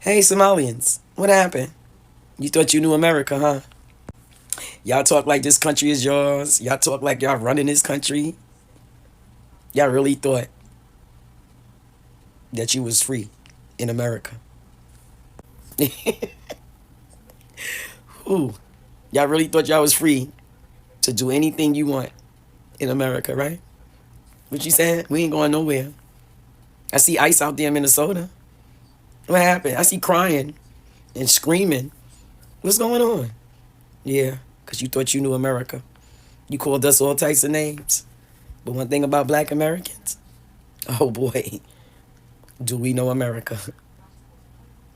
Hey, Somalians, what happened? You thought you knew America, huh? Y'all talk like this country is yours. Y'all talk like y'all running this country. Y'all really thought that you was free in America. Ooh, y'all really thought y'all was free to do anything you want in America, right? What you saying? We ain't going nowhere. I see ICE out there in Minnesota. What happened? I see crying and screaming. What's going on? Yeah, because you thought you knew America. You called us all types of names. But one thing about black Americans, oh boy, do we know America.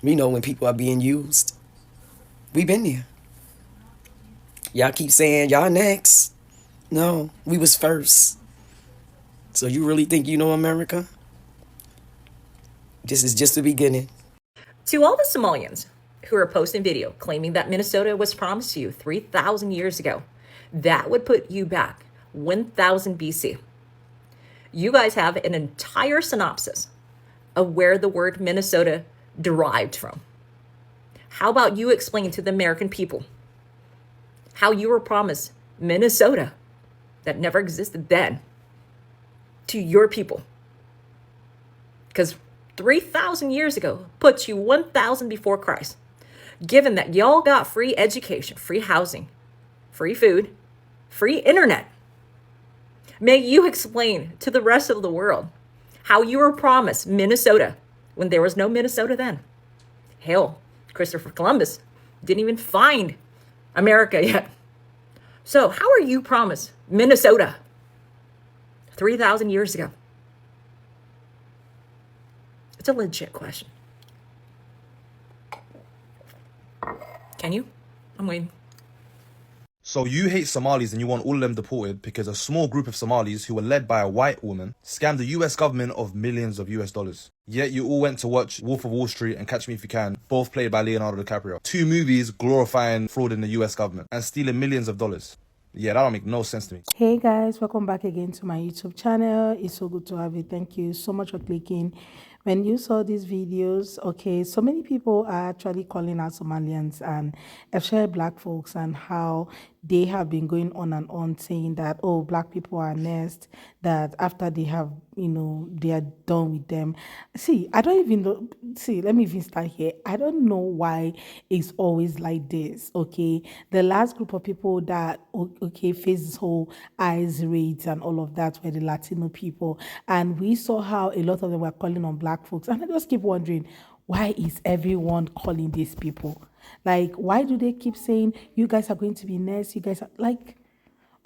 We know when people are being used. We been there. Y'all keep saying y'all next. No, we was first. So you really think you know America? This is just the beginning. To all the Somalians who are posting video claiming that Minnesota was promised to you 3,000 years ago, that would put you back 1000 BC. You guys have an entire synopsis of where the word Minnesota derived from. How about you explain to the American people how you were promised Minnesota that never existed then to your people? Because 3,000 years ago puts you 1,000 before Christ. Given that y'all got free education, free housing, free food, free internet, may you explain to the rest of the world how you were promised Minnesota when there was no Minnesota then. Hell, Christopher Columbus didn't even find America yet. So how are you promised Minnesota 3,000 years ago? It's a legit question. Can you? I'm waiting. So you hate Somalis and you want all of them deported because a small group of Somalis who were led by a white woman scammed the US government of millions of US dollars. Yet you all went to watch Wolf of Wall Street and Catch Me If You Can, both played by Leonardo DiCaprio. Two movies glorifying fraud in the US government and stealing millions of dollars. Yeah, that don't make no sense to me. Hey guys, welcome back again to my YouTube channel. It's so good to have you. Thank you so much for clicking. When you saw these videos, okay, so many people are actually calling out Somalians and especially black folks and how they have been going on and on saying that, oh, black people are next, that after they have, they are done with them. See, I don't even know. See, let me even start here. I don't know why it's always like this, okay? The last group of people that, okay, face this whole ICE raids and all of that were the Latino people. And we saw how a lot of them were calling on black folks. And I just keep wondering, why is everyone calling these people? Like, why do they keep saying, you guys are going to be next? You guys are like,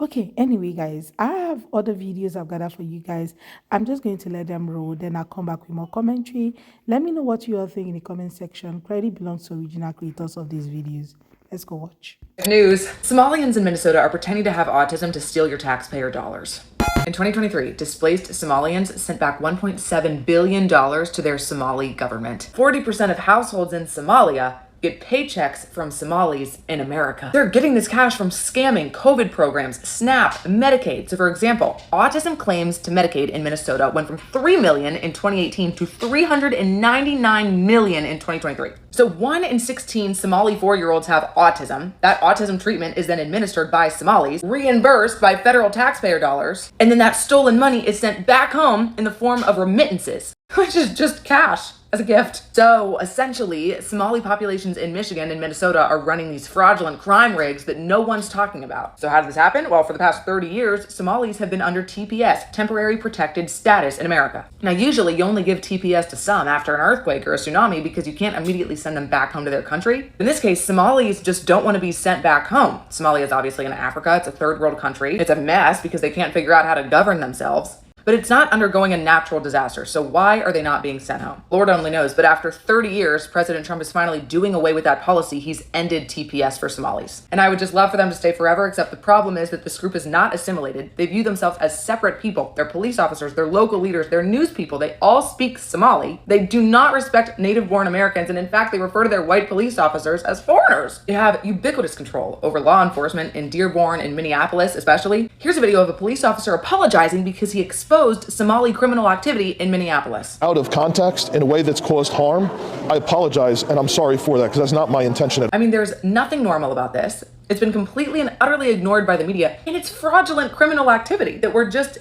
okay, anyway, guys, I have other videos I've gathered for you guys. I'm just going to let them roll. Then I'll come back with more commentary. Let me know what you all think in the comment section. Credit belongs to original creators of these videos. Let's go watch. News. Somalians in Minnesota are pretending to have autism to steal your taxpayer dollars. In 2023, displaced Somalians sent back $1.7 billion to their Somali government. 40% of households in Somalia get paychecks from Somalis in America. They're getting this cash from scamming COVID programs, SNAP, Medicaid. So for example, autism claims to Medicaid in Minnesota went from 3 million in 2018 to 399 million in 2023. So 1 in 16 Somali 4-year-olds have autism. That autism treatment is then administered by Somalis, reimbursed by federal taxpayer dollars, and then that stolen money is sent back home in the form of remittances, which is just cash as a gift. So essentially, Somali populations in Michigan and Minnesota are running these fraudulent crime rings that no one's talking about. So how did this happen? Well, for the past 30 years, Somalis have been under TPS, temporary protected status in America. Now, usually you only give TPS to some after an earthquake or a tsunami because you can't immediately send them back home to their country. In this case, Somalis just don't want to be sent back home. Somalia is obviously in Africa. It's a third world country. It's a mess because they can't figure out how to govern themselves. But it's not undergoing a natural disaster, so why are they not being sent home? Lord only knows, but after 30 years, President Trump is finally doing away with that policy. He's ended TPS for Somalis. And I would just love for them to stay forever, except the problem is that this group is not assimilated. They view themselves as separate people. They're police officers, they're local leaders, they're news people. They all speak Somali. They do not respect native-born Americans, and in fact, they refer to their white police officers as foreigners. They have ubiquitous control over law enforcement in Dearborn and Minneapolis, especially. Here's a video of a police officer apologizing because he exposed exposed Somali criminal activity in Minneapolis. Out of context in a way that's caused harm, I apologize and I'm sorry for that because that's not my intention. I mean, there's nothing normal about this. It's been completely and utterly ignored by the media, and it's fraudulent criminal activity that we're just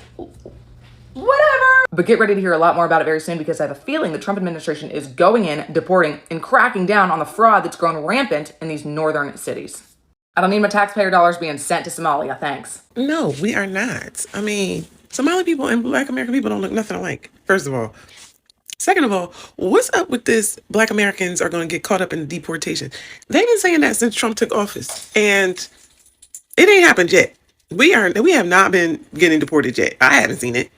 whatever. But get ready to hear a lot more about it very soon, because I have a feeling the Trump administration is going in, deporting, and cracking down on the fraud that's grown rampant in these northern cities. I don't need my taxpayer dollars being sent to Somalia, thanks. No, we are not. I mean, Somali people and Black American people don't look nothing alike, first of all. Second of all, what's up with this Black Americans are going to get caught up in the deportation? They've been saying that since Trump took office, and it ain't happened yet. We have not been getting deported yet. I haven't seen it.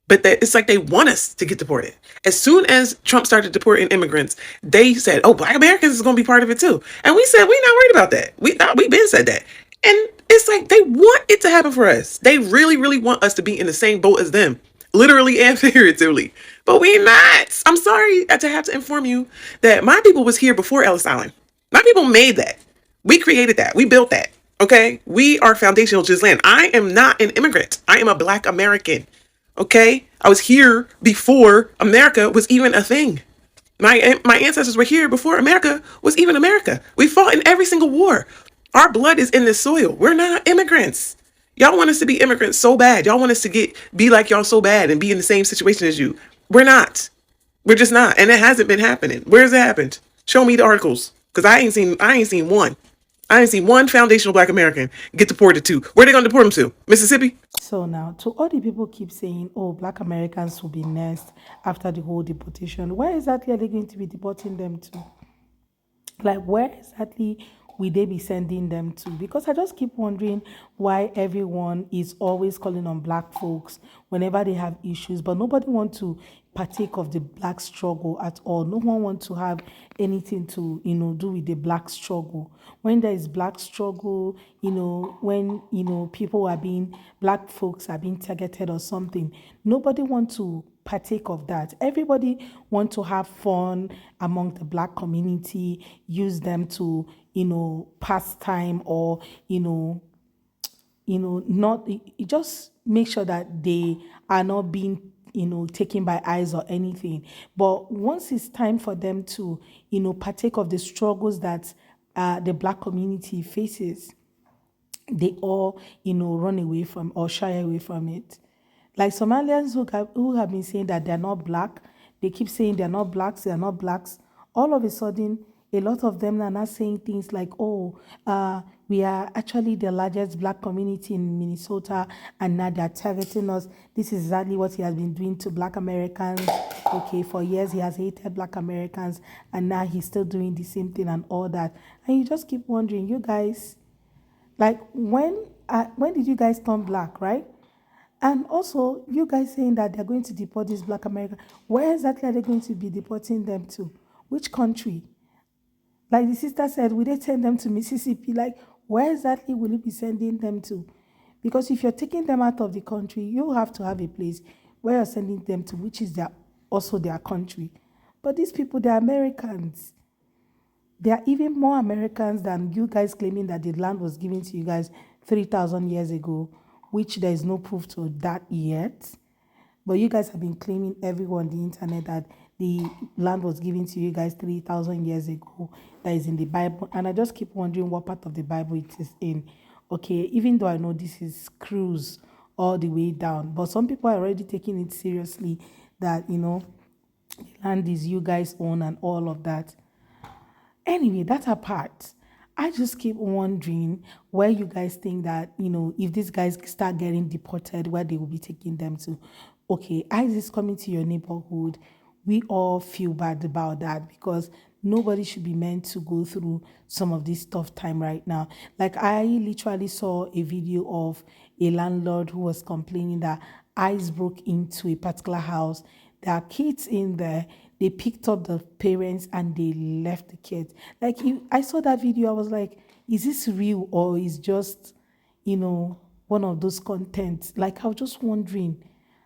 But it's like they want us to get deported. As soon as Trump started deporting immigrants, they said, oh, Black Americans is going to be part of it too. And we said, we're not worried about that. We've been said that. And it's like they want it to happen for us. They really, really want us to be in the same boat as them, literally and figuratively. But we're not. I'm sorry to have to inform you that my people was here before Ellis Island. My people made that. We created that. We built that. Okay? We are foundational to this land. I am not an immigrant. I am a Black American. I was here before America was even a thing. My ancestors were here before America was even America. We fought in every single war. Our blood is in this soil. We're not immigrants. Y'all want us to be immigrants so bad. Y'all want us to be like y'all so bad and be in the same situation as you. We're not. We're just not. And it hasn't been happening. Where's it happened? Show me the articles. Because I ain't seen one. I didn't see one foundational Black American get deported to. Where they gonna deport them to? Mississippi? So now, to all the people keep saying, oh, Black Americans will be next after the whole deportation, where exactly are they going to be deporting them to? Like, where exactly will they be sending them to? Because I just keep wondering why everyone is always calling on Black folks whenever they have issues, but nobody wants to partake of the Black struggle at all. No one wants to have anything to, do with the Black struggle. When there is Black struggle, when, Black folks are being targeted or something, nobody wants to partake of that. Everybody want to have fun among the Black community, use them to, pass time or, not just make sure that they are not being, taken by eyes or anything. But once it's time for them to, partake of the struggles that the Black community faces, they all, run away from or shy away from it. Like Somalians who have been saying that they're not Black, they keep saying they're not Blacks, they're not Blacks. All of a sudden, a lot of them are not saying things like, we are actually the largest Black community in Minnesota, and now they're targeting us. This is exactly what he has been doing to Black Americans. Okay, for years he has hated Black Americans, and now he's still doing the same thing and all that. And you just keep wondering, you guys, like, when did you guys turn Black, right? And also, you guys saying that they're going to deport these Black Americans. Where exactly are they going to be deporting them to? Which country? Like the sister said, will they send them to Mississippi? Like, where exactly will you be sending them to? Because if you're taking them out of the country, you have to have a place where you're sending them to, which is also their country. But these people, they're Americans. They are even more Americans than you guys claiming that the land was given to you guys 3,000 years ago, which there is no proof to that yet. But you guys have been claiming everywhere on the internet that the land was given to you guys 3,000 years ago. That is in the Bible. And I just keep wondering what part of the Bible it is in. Okay, even though I know this is cruise all the way down, but some people are already taking it seriously that, the land is you guys own and all of that. Anyway, that apart, I just keep wondering where you guys think that, if these guys start getting deported, where they will be taking them to. Okay, ISIS coming to your neighborhood, we all feel bad about that because nobody should be meant to go through some of this tough time right now. Like, I literally saw a video of a landlord who was complaining that ICE broke into a particular house. There are kids in there. They picked up the parents and they left the kids. Like, I saw that video, I was like, is this real or is just, one of those contents? Like, I was just wondering,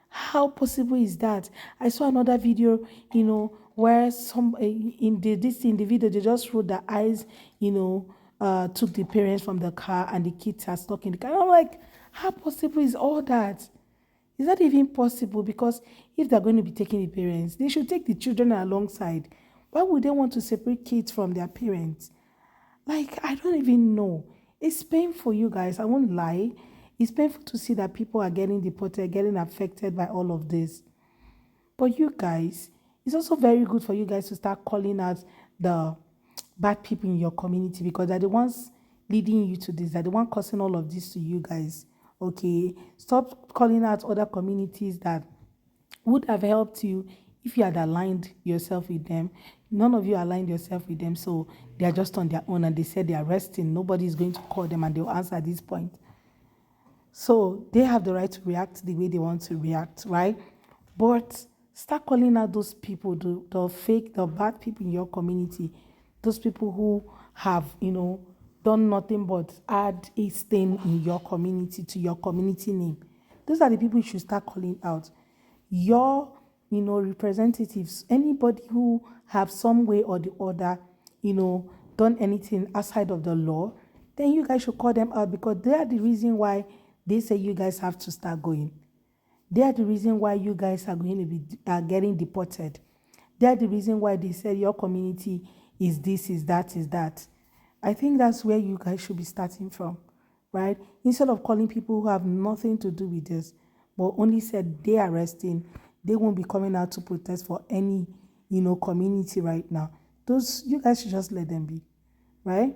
how possible is that? I saw another video, where some in the video they just wrote that eyes, took the parents from the car and the kids are stuck in the car. And I'm like, how possible is all that? Is that even possible? Because if they're going to be taking the parents, they should take the children alongside. Why would they want to separate kids from their parents? Like, I don't even know. It's painful, you guys. I won't lie. It's painful to see that people are getting deported, getting affected by all of this. But you guys, it's also very good for you guys to start calling out the bad people in your community, because they're the ones leading you to this. They're the one causing all of this to you guys. Okay, stop calling out other communities that would have helped you if you had aligned yourself with them. None of you aligned yourself with them, so they are just on their own and they said they are resting. Nobody is going to call them and they'll answer at this point. So they have the right to react the way they want to react, right? But start calling out those people, the fake, the bad people in your community, those people who have, done nothing but add a stain in your community to your community name. Those are the people you should start calling out. Your, representatives, anybody who have some way or the other, done anything outside of the law, then you guys should call them out, because they are the reason why they say you guys have to start going. They are the reason why you guys are going to be getting deported. They are the reason why they said your community is this, is that, is that. I think that's where you guys should be starting from, right? Instead of calling people who have nothing to do with this, but only said they are resting, they won't be coming out to protest for any, community right now. You guys should just let them be, right?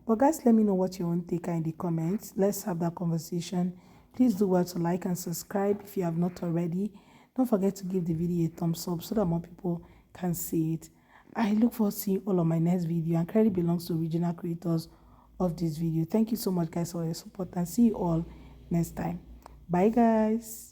But guys, let me know what you want to take in the comments. Let's have that conversation. Please do well to like and subscribe if you have not already. Don't forget to give the video a thumbs up so that more people can see it. I look forward to seeing all of my next video, and credit belongs to original creators of this video. Thank you so much, guys, for your support, and see you all next time. Bye, guys.